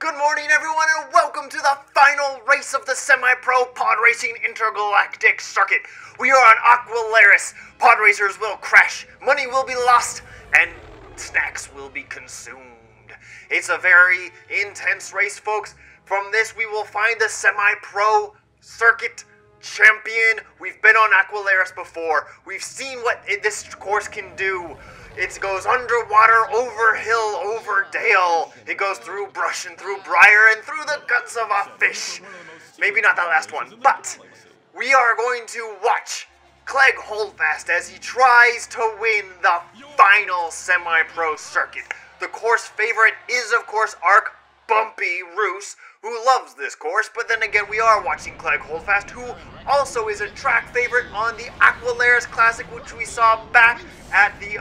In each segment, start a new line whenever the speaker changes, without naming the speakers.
Good morning, everyone, and welcome to the final race of the semi-pro pod racing intergalactic circuit. We are on Aqualaris. Pod racers will crash, money will be lost, and snacks will be consumed. It's a very intense race, folks. From this, we will find the semi-pro circuit champion. We've been on Aqualaris before. We've seen what this course can do. It goes underwater, over hill, over dale. It goes through brush and through briar and through the guts of a fish. Maybe not that last one, but we are going to watch Clegg Holdfast as he tries to win the final semi-pro circuit. The course favorite is, of course, Bumpy Roose, who loves this course, but then again, we are watching Clegg Holdfast, who also is a track favorite on the Aqualaris Classic, which we saw back at the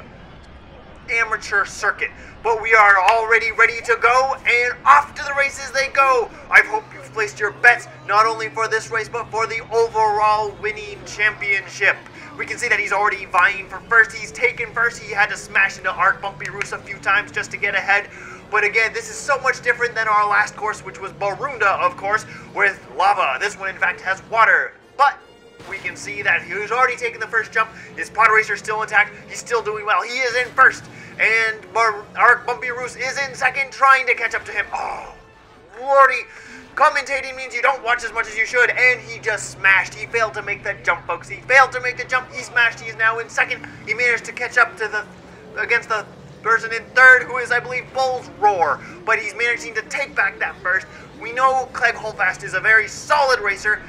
amateur circuit. But we are already ready to go, and off to the races they go. I hope you've placed your bets not only for this race but for the overall winning championship. We can see that he's already vying for first. He's taken first. He had to smash into Bumpy Roose a few times just to get ahead. But again, this is so much different than our last course, which was Barunda, of course, with lava. This one, in fact, has water. But we can see that he's already taken the first jump. His pod racer is still intact. He's still doing well. He is in first. And Bumpy Roose is in second, trying to catch up to him. Oh, lordy. Commentating means you don't watch as much as you should. And he just smashed. He failed to make that jump, folks. He failed to make the jump. He smashed. He is now in second. He managed to catch up to against the person in third, who is, I believe, Bull's Roar. But he's managing to take back that first. We know Clegg Holdfast is a very solid racer.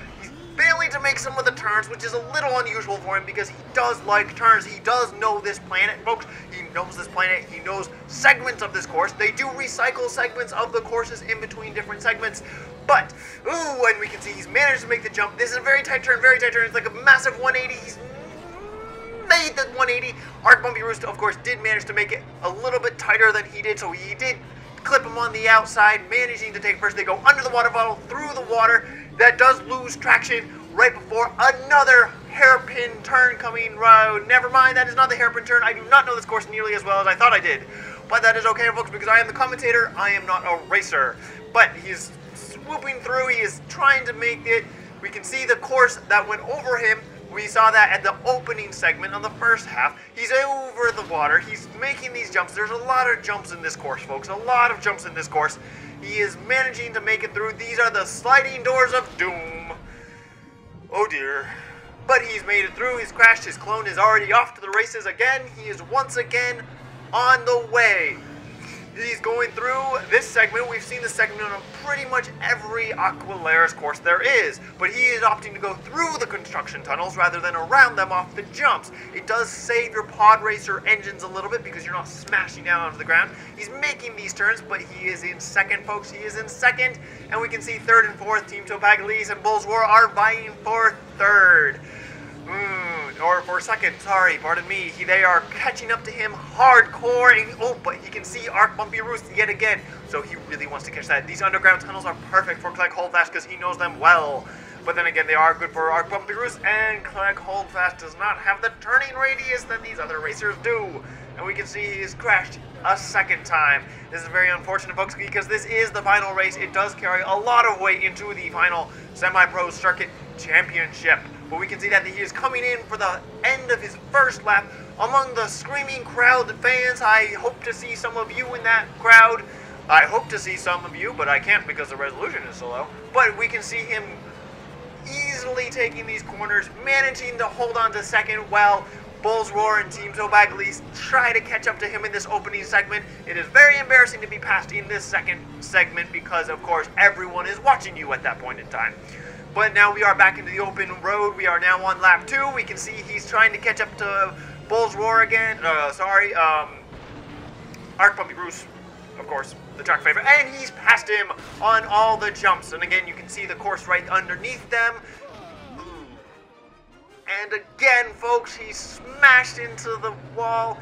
Failing to make some of the turns, which is a little unusual for him because he does like turns. He does know this planet, folks. He knows this planet. He knows segments of this course. They do recycle segments of the courses in between different segments. But, ooh, and we can see he's managed to make the jump. This is a very tight turn, very tight turn. It's like a massive 180. He's made the 180. Bumpy Roose, of course, did manage to make it a little bit tighter than he did, so he did clip him on the outside, managing to take first. They go under the water bottle, through the water. That does lose traction right before another hairpin turn coming round. Never mind, that is not the hairpin turn. I do not know this course nearly as well as I thought I did. But that is okay, folks, because I am the commentator. I am not a racer. But he is swooping through. He is trying to make it. We can see the course that went over him. We saw that at the opening segment on the first half. He's over the water. He's making these jumps. There's a lot of jumps in this course, folks. A lot of jumps in this course. He is managing to make it through. These are the sliding doors of doom. Oh dear. But he's made it through. He's crashed. His clone is already off to the races again. He is once again on the way. He's going through this segment. We've seen this segment on pretty much every Aqualaris course there is. But he is opting to go through the construction tunnels rather than around them off the jumps. It does save your pod racer engines a little bit because you're not smashing down onto the ground. He's making these turns, but he is in second, folks. He is in second. And we can see third and fourth. Team Topagalis and Bull's Roar are vying for third. Or for second, sorry, pardon me. They are catching up to him hardcore, and but he can see Bumpy Roose yet again, so he really wants to catch that. These underground tunnels are perfect for Clegg Holdfast because he knows them well. But then again, they are good for Bumpy Roose, and Clegg Holdfast does not have the turning radius that these other racers do. And we can see he has crashed a second time. This is very unfortunate, folks, because this is the final race. It does carry a lot of weight into the final semi-pro circuit championship. But we can see that he is coming in for the end of his first lap among the screaming crowd of fans. I hope to see some of you in that crowd. I hope to see some of you, but I can't because the resolution is so low. But we can see him easily taking these corners, managing to hold on to second while Bull's Roar and Team Topagalis try to catch up to him in this opening segment. It is very embarrassing to be passed in this second segment because, of course, everyone is watching you at that point in time. But now we are back into the open road. We are now on lap 2. We can see he's trying to catch up to Bull's Roar again. Bumpy Roose, of course, the track favorite. And he's passed him on all the jumps. And again, you can see the course right underneath them. And again, folks, he smashed into the wall.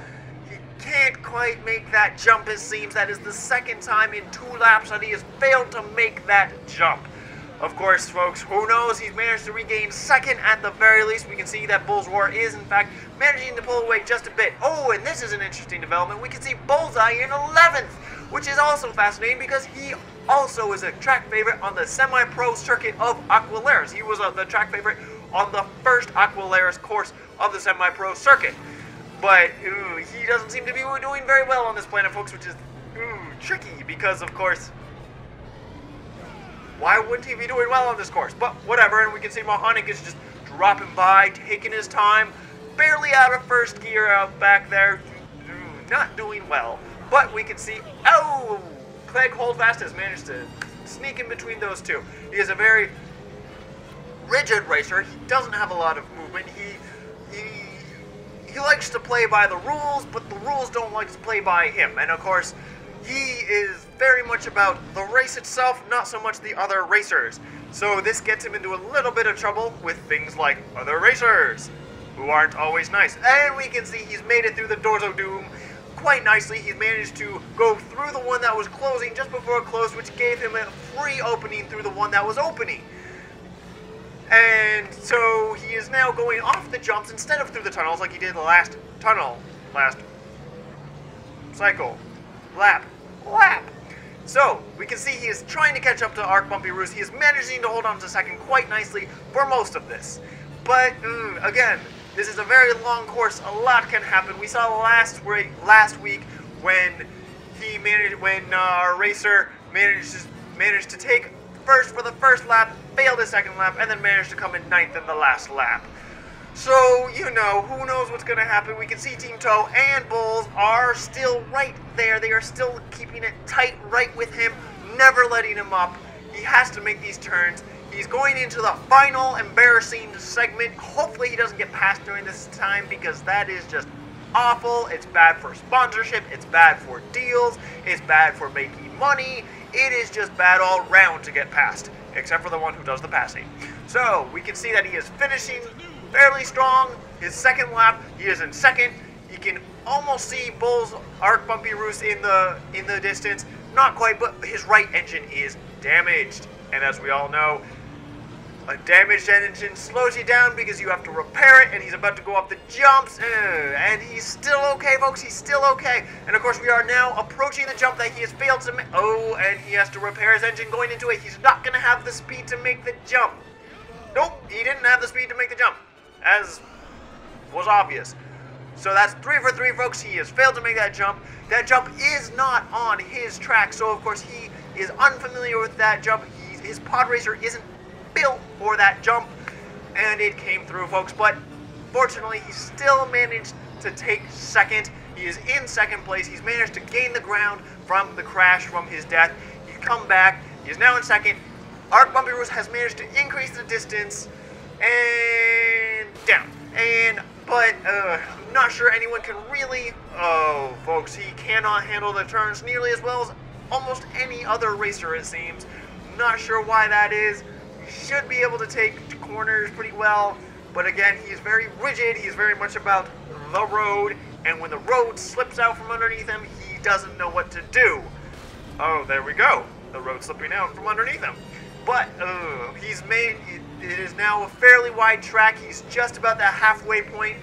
He can't quite make that jump, it seems. That is the second time in 2 laps that he has failed to make that jump. Of course, folks, who knows? He's managed to regain second at the very least. We can see that Bull's Roar is, in fact, managing to pull away just a bit. Oh, and this is an interesting development. We can see Bullseye in 11th. which is also fascinating because he also is a track favorite on the semi-pro circuit of Aquilaris. He was the track favorite on the first Aquilaris course of the semi-pro circuit. But he doesn't seem to be doing very well on this planet, folks, which is tricky because, of course, why wouldn't he be doing well on this course? But whatever, and we can see Mohanic is just dropping by, taking his time, barely out of first gear out back there, not doing well. But we can see, Clegg Holdfast has managed to sneak in between those two. He is a very rigid racer. He doesn't have a lot of movement. He likes to play by the rules, but the rules don't like to play by him. And of course, he is very much about the race itself, not so much the other racers. So this gets him into a little bit of trouble with things like other racers, who aren't always nice. And we can see he's made it through the Doors of Doom quite nicely. He's managed to go through the one that was closing just before it closed, which gave him a free opening through the one that was opening. And so he is now going off the jumps instead of through the tunnels like he did the last cycle, lap. So we can see he is trying to catch up to Arc Bumpy Roose. He is managing to hold on to second quite nicely for most of this. But again, this is a very long course. A lot can happen. We saw last week when our racer managed to take first for the first lap, failed his second lap, and then managed to come in ninth in the last lap. So, who knows what's going to happen. We can see Team Toe and Bulls are still right there. They are still keeping it tight right with him, never letting him up. He has to make these turns. He's going into the final embarrassing segment. Hopefully he doesn't get passed during this time because that is just awful. It's bad for sponsorship. It's bad for deals. It's bad for making money. It is just bad all round to get passed, except for the one who does the passing. So we can see that he is finishing fairly strong. His second lap, he is in second. You can almost see Bull's Arc Bumpy Roose in the distance. Not quite, but his right engine is damaged. And as we all know, a damaged engine slows you down because you have to repair it, and he's about to go up the jumps, and he's still okay, folks. He's still okay. And of course, we are now approaching the jump that he has failed to make. And he has to repair his engine going into it. He's not going to have the speed to make the jump. Nope, he didn't have the speed to make the jump, as was obvious. So that's 3 for 3, folks. He has failed to make that jump. That jump is not on his track, so of course he is unfamiliar with that jump. His pod racer isn't built for that jump, and it came through, folks. But fortunately, he still managed to take second. He is in second place. He's managed to gain the ground from the crash, from his death. He's come back. He is now in second. Arc Bumpy Roose has managed to increase the distance and down. But I'm not sure anyone can really. Oh, folks, he cannot handle the turns nearly as well as almost any other racer, it seems. Not sure why that is. He should be able to take corners pretty well, but again, he's very rigid. He's very much about the road, and when the road slips out from underneath him, he doesn't know what to do. Oh, there we go. The road slipping out from underneath him. But it is now a fairly wide track. He's just about that halfway point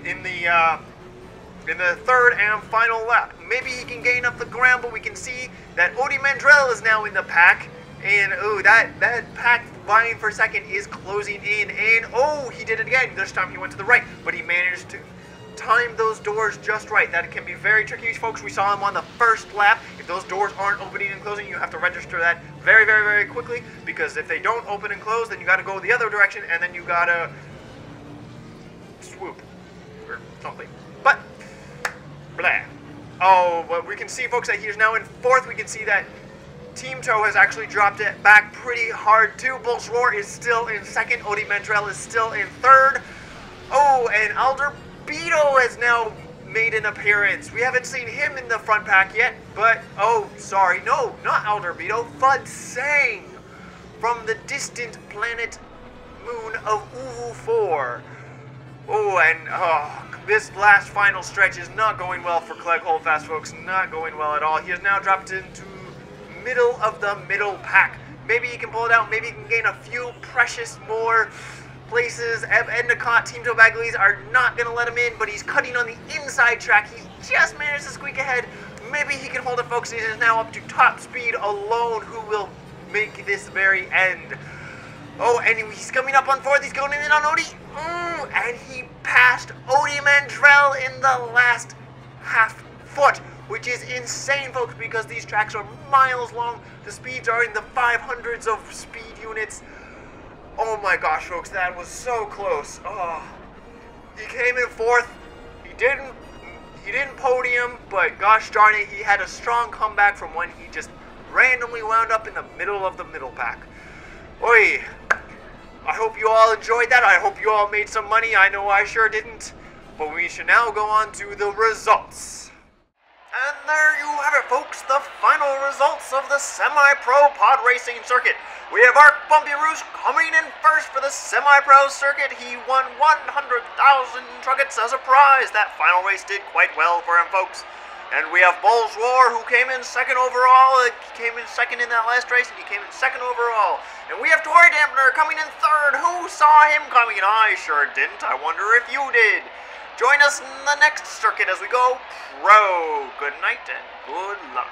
in the third and final lap. Maybe he can gain up the ground, but we can see that Odie Mandrell is now in the pack. And that pack vying for second is closing in. And he did it again. This time he went to the right, but he managed to time those doors just right. That can be very tricky, folks. We saw him on the first lap. If those doors aren't opening and closing, you have to register that very, very, very quickly, because if they don't open and close, then you got to go the other direction, and then you got to swoop or something. But blah. But we can see, folks, that he's now in fourth. We can see that Team Toe has actually dropped it back pretty hard too. Bull's Roar is still in second. Odie Mandrell is still in third. And Alderbedo has now made an appearance. We haven't seen him in the front pack yet, but sorry, no, not Alderbedo. Fud Sang from the distant planet moon of Uvu 4. This last final stretch is not going well for Clegg Holdfast, folks. Not going well at all. He has now dropped into middle of the middle pack. Maybe he can pull it out. Maybe he can gain a few precious more places. Endicott, Team Toe Bagley's are not going to let him in, but he's cutting on the inside track. He just managed to squeak ahead. Maybe he can hold it, folks. He is now up to top speed alone. Who will make this very end? Oh, and he's coming up on fourth. He's going in on Odie. And he passed Odie Mandrell in the last half foot, which is insane, folks, because these tracks are miles long. The speeds are in the 500s of speed units. Oh my gosh, folks, that was so close. Oh, he came in fourth. He didn't podium, but gosh darn it, he had a strong comeback from when he just randomly wound up in the middle of the middle pack. Oi, I hope you all enjoyed that. I hope you all made some money. I know I sure didn't. But we should now go on to the results. And there you have it, folks, the final results of the semi-pro pod racing circuit. We have our Bumpy Roose coming in first for the semi-pro circuit. He won 100,000 truckets as a prize. That final race did quite well for him, folks. And we have Bull's Roar, who came in second overall. He came in second in that last race, and he came in second overall. And we have Toy Dampener coming in third. Who saw him coming? I sure didn't. I wonder if you did. Join us in the next circuit as we go pro. Good night and good luck.